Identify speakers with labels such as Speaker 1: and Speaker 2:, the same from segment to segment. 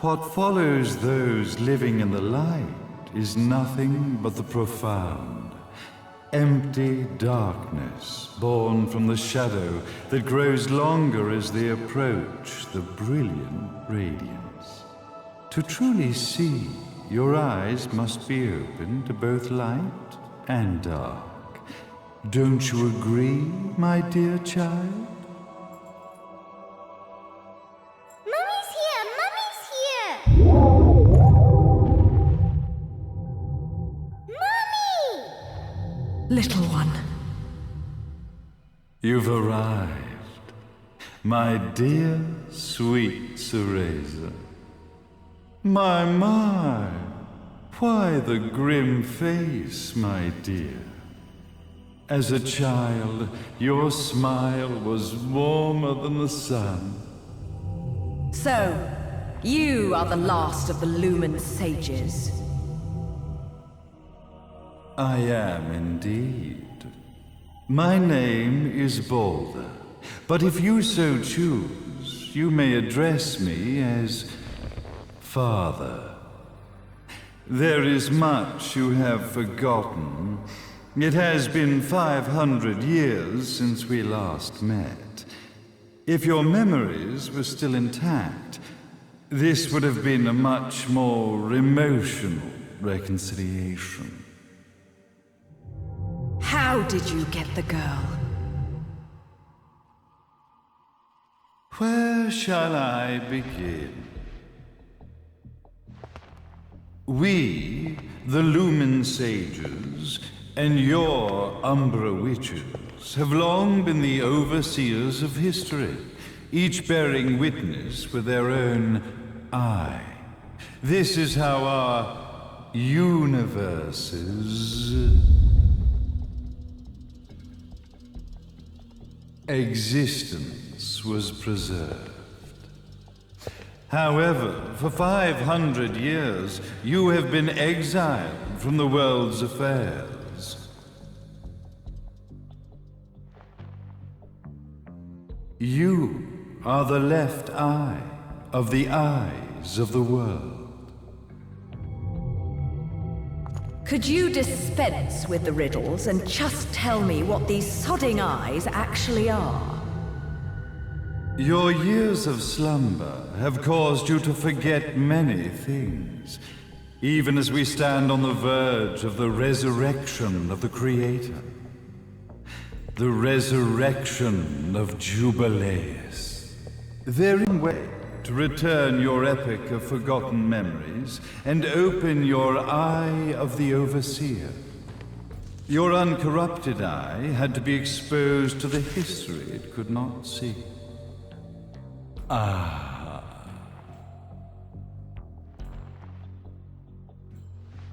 Speaker 1: What follows those living in the light is nothing but the profound, empty darkness born from the shadow that grows longer as they approach the brilliant radiance. To truly see, your eyes must be open to both light and dark. Don't you agree, my dear child?
Speaker 2: Mummy's here! Mummy's here! Mummy!
Speaker 3: Little one.
Speaker 1: You've arrived, my dear, sweet Cereza. My, why the grim face, my dear? As a child, your smile was warmer than the sun.
Speaker 3: So, you are the last of the Lumen sages.
Speaker 1: I am indeed. My name is Balder, but if you so choose, you may address me as Father. There is much you have forgotten. It has been 500 years since we last met. If your memories were still intact, this would have been a much more emotional reconciliation.
Speaker 3: How did you get the girl?
Speaker 1: Where shall I begin? We, the Lumen sages, and your Umbra witches have long been the overseers of history, each bearing witness with their own eye. This is how our universe's existence was preserved. However, for 500 years, you have been exiled from the world's affairs. You are the left eye of the eyes of the world.
Speaker 3: Could you dispense with the riddles and just tell me what these sodding eyes actually are?
Speaker 1: Your years of slumber have caused you to forget many things, even as we stand on the verge of the resurrection of the Creator. The resurrection of Jubileus. Therein way to return your epic of forgotten memories and open your eye of the Overseer. Your uncorrupted eye had to be exposed to the history it could not see.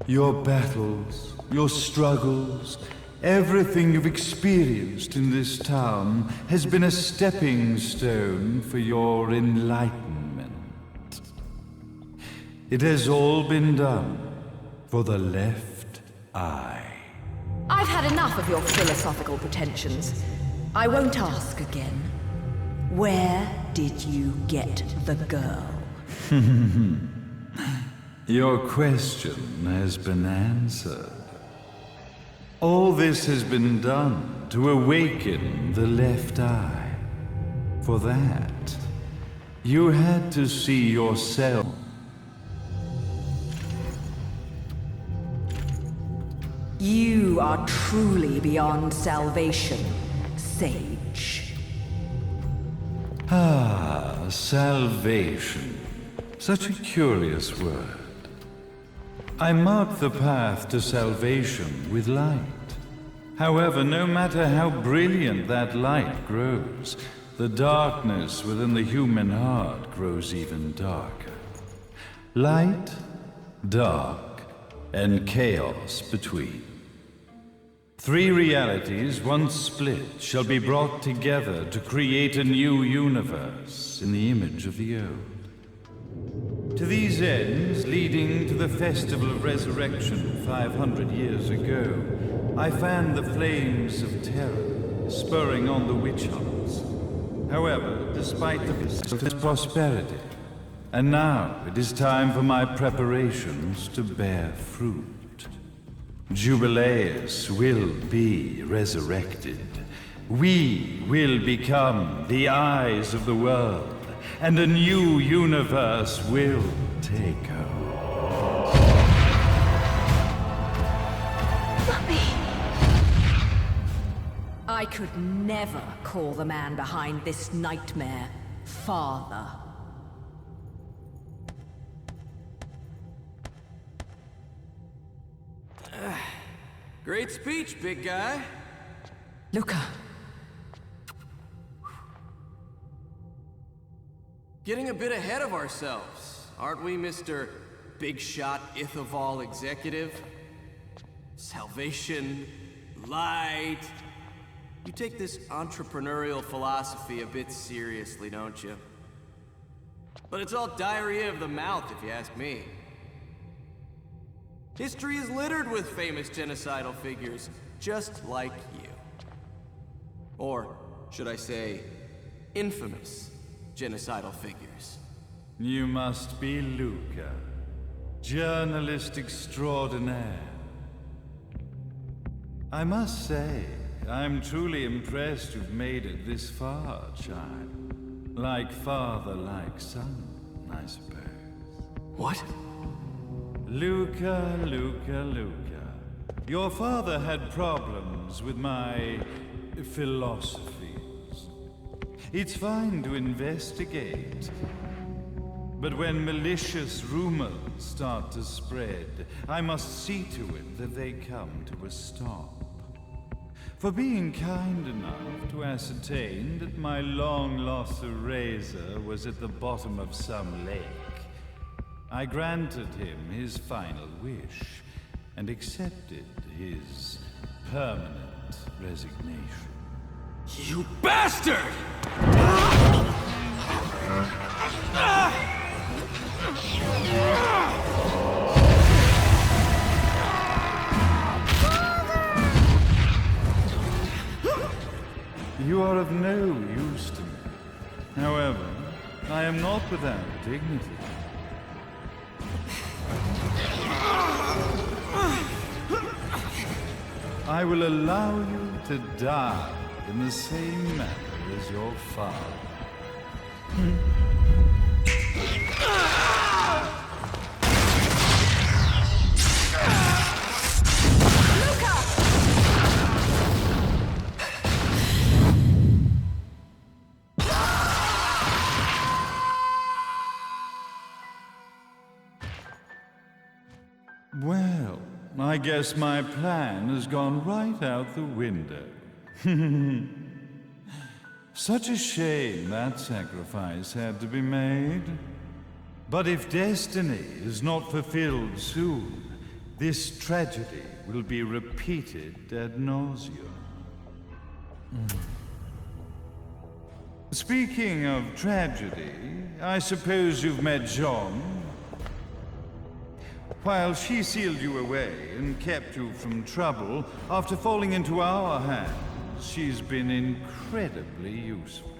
Speaker 1: Your battles, your struggles, everything you've experienced in this town has been a stepping stone for your enlightenment. It has all been done for the left eye.
Speaker 3: I've had enough of your philosophical pretensions. I won't ask again. Where did you get the girl?
Speaker 1: Your question has been answered. All this has been done to awaken the left eye. For that, you had to see yourself.
Speaker 3: You are truly beyond salvation, sage.
Speaker 1: Salvation. Such a curious word. I mark the path to salvation with light. However, no matter how brilliant that light grows, the darkness within the human heart grows even darker. Light, dark, and chaos between. Three realities, once split, shall be brought together to create a new universe in the image of the old. To these ends, leading to the Festival of Resurrection 500 years ago, I fanned the flames of terror, spurring on the witch hunts. However, despite the prosperity, And now it is time for my preparations to bear fruit. Jubileus will be resurrected. We will become the eyes of the world, and a new universe will take hold.
Speaker 3: Mummy! I could never call the man behind this nightmare father.
Speaker 4: Great speech, big guy.
Speaker 3: Luca.
Speaker 4: Getting a bit ahead of ourselves, aren't we, Mr. Big Shot Ithaval Executive? Salvation, light. You take this entrepreneurial philosophy a bit seriously, don't you? But it's all diarrhea of the mouth, if you ask me. History is littered with famous genocidal figures, just like you. Or, should I say, infamous genocidal figures.
Speaker 1: You must be Luca, journalist extraordinaire. I must say, I'm truly impressed you've made it this far, child. Like father, like son, I suppose.
Speaker 4: What?
Speaker 1: Luca, Luca, Luca. Your father had problems with my philosophies. It's fine to investigate, but when malicious rumors start to spread, I must see to it that they come to a stop. For being kind enough to ascertain that my long-lost eraser was at the bottom of some lake, I granted him his final wish and accepted his permanent resignation.
Speaker 4: You bastard!
Speaker 1: You are of no use to me. However, I am not without dignity. I will allow you to die in the same manner as your father. Well, I guess my plan has gone right out the window. Such a shame that sacrifice had to be made. But if destiny is not fulfilled soon, this tragedy will be repeated ad nauseum. Speaking of tragedy, I suppose you've met Jean. While she sealed you away and kept you from trouble, after falling into our hands, she's been incredibly useful.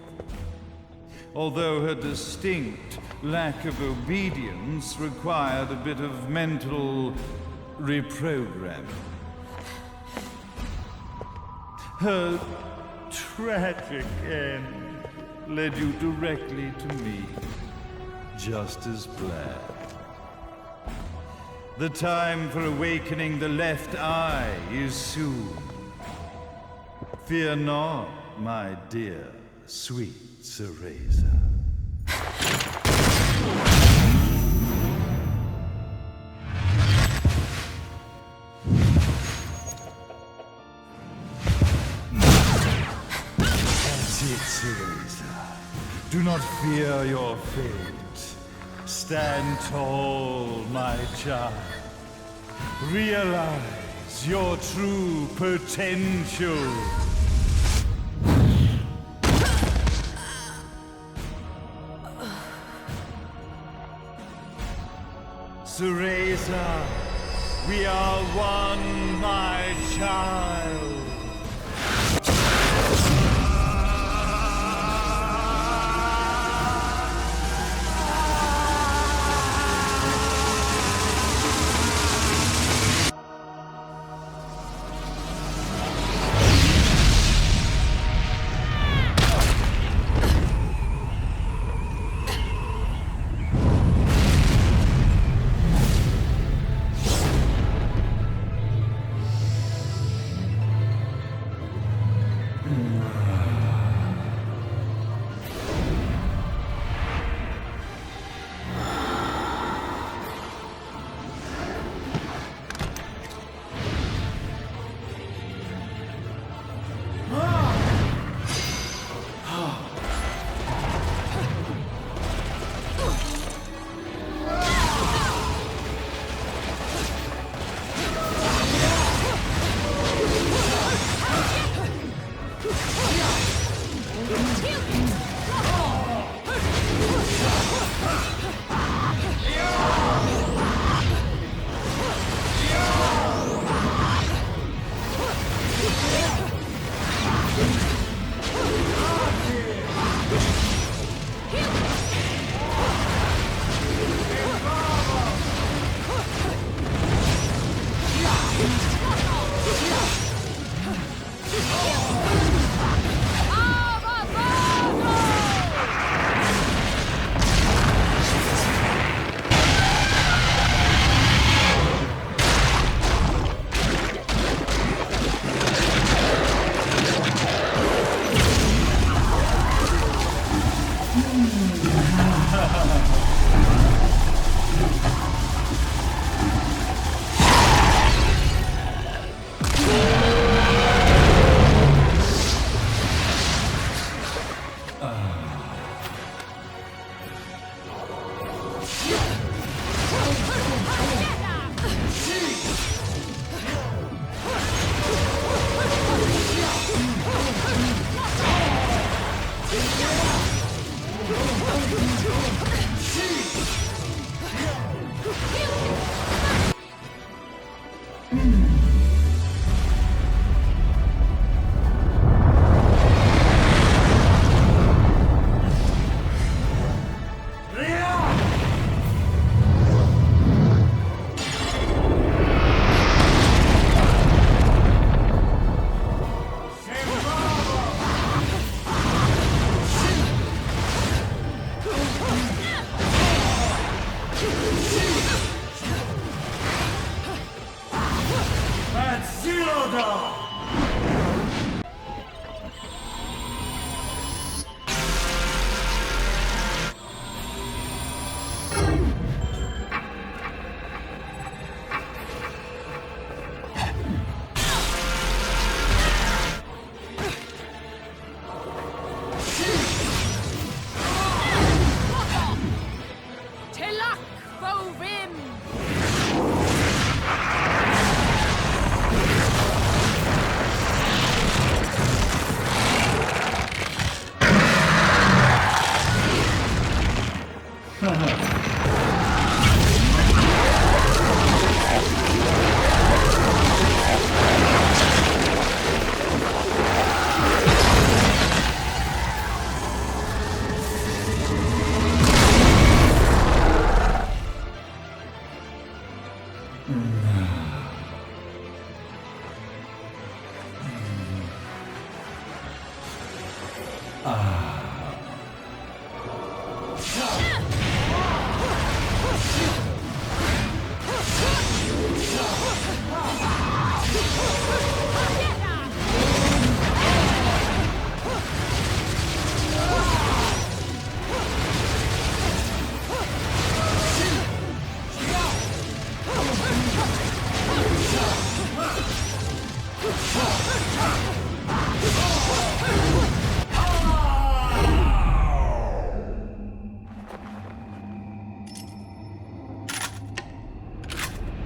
Speaker 1: Although her distinct lack of obedience required a bit of mental reprogramming. Her tragic end led you directly to me, just as planned. The time for awakening the left eye is soon. Fear not, my dear, sweet Cereza. That's it, Cereza. Do not fear your fate. Stand tall, my child. Realize your true potential. Cereza, we are one, my child.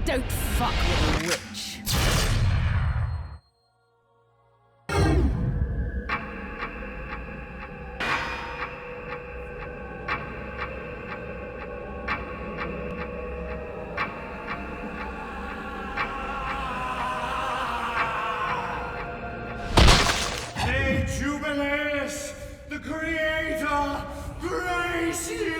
Speaker 3: Don't fuck with a witch.
Speaker 5: May Jubileus, the Creator, grace you!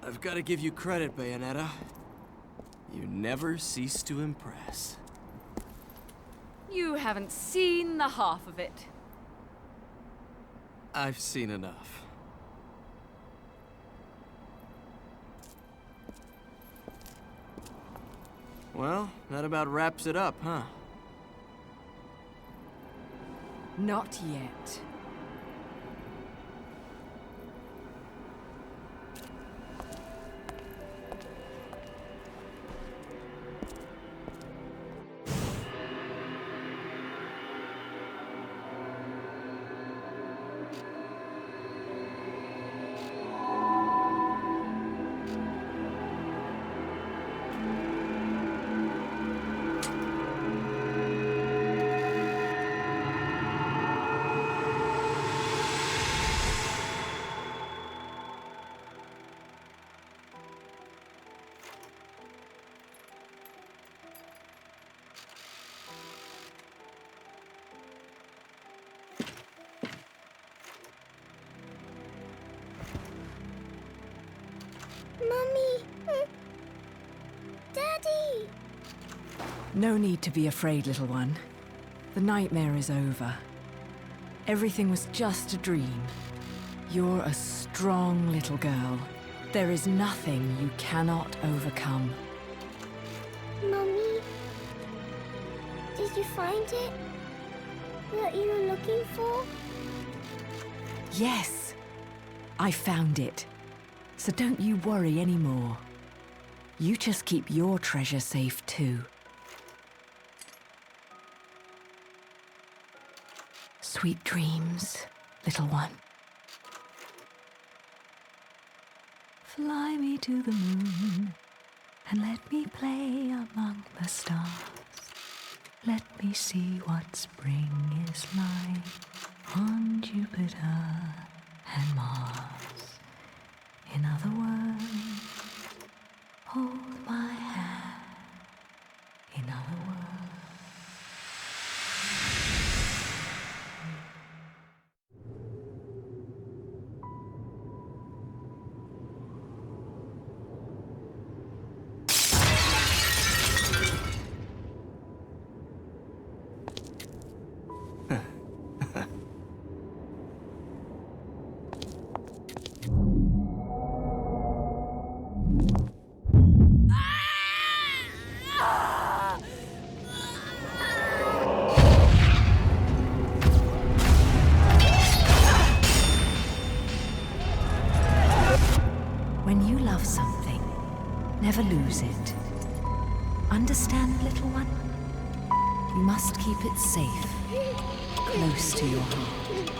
Speaker 4: I've got to give you credit, Bayonetta. You never cease to impress.
Speaker 3: You haven't seen the half of it.
Speaker 4: I've seen enough. Well, that about wraps it up, huh?
Speaker 3: Not yet. No need to be afraid, little one. The nightmare is over. Everything was just a dream. You're a strong little girl. There is nothing you cannot overcome.
Speaker 2: Mummy, did you find it? What you were looking for?
Speaker 3: Yes, I found it. So don't you worry anymore. You just keep your treasure safe too. Sweet dreams, little one. Fly me to the moon and let me play among the stars. Let me see what spring is like on Jupiter and Mars. In other words, hold my hand. In other words. When you love something, never lose it. Understand, little one? You must keep it safe, close to your heart.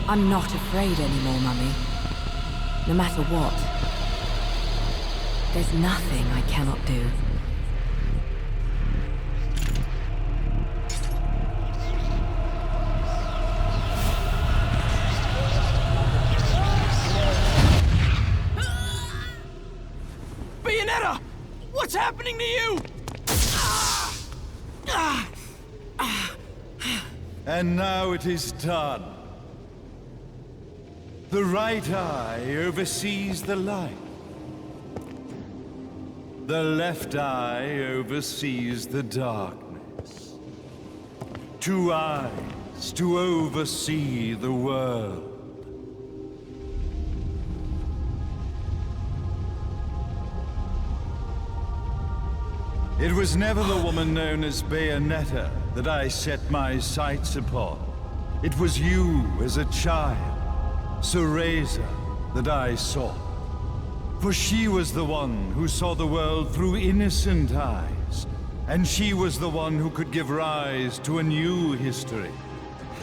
Speaker 3: I'm not afraid anymore, Mummy. No matter what. There's nothing I cannot do.
Speaker 4: Bayonetta! What's happening to you?
Speaker 1: And now it is done. The right eye oversees the light. The left eye oversees the darkness. 2 eyes to oversee the world. It was never the woman known as Bayonetta that I set my sights upon. It was you as a child, Cereza, that I sought. For she was the one who saw the world through innocent eyes, and she was the one who could give rise to a new history.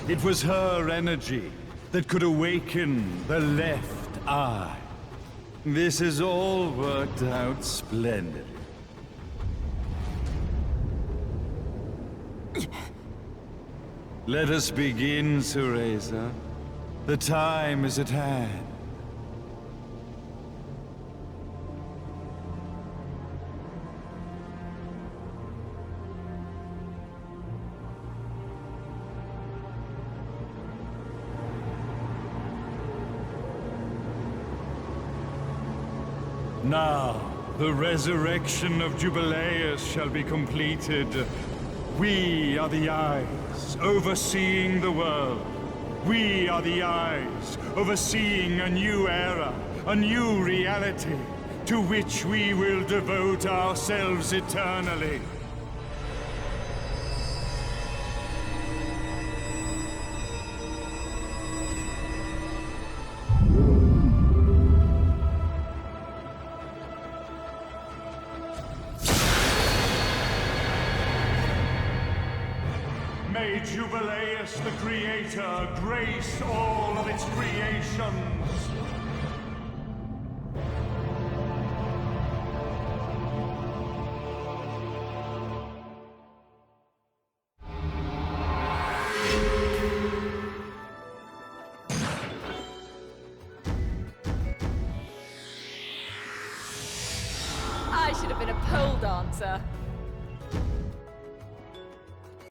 Speaker 1: It was her energy that could awaken the left eye. This has all worked out splendidly. Let us begin, Cereza. The time is at hand. Now, the resurrection of Jubileus shall be completed. We are the eyes, overseeing the world. We are the eyes, overseeing a new era, a new reality, to which we will devote ourselves eternally.
Speaker 5: May Jubileus the Creator grace all of its creations.
Speaker 3: I should have been a pole dancer.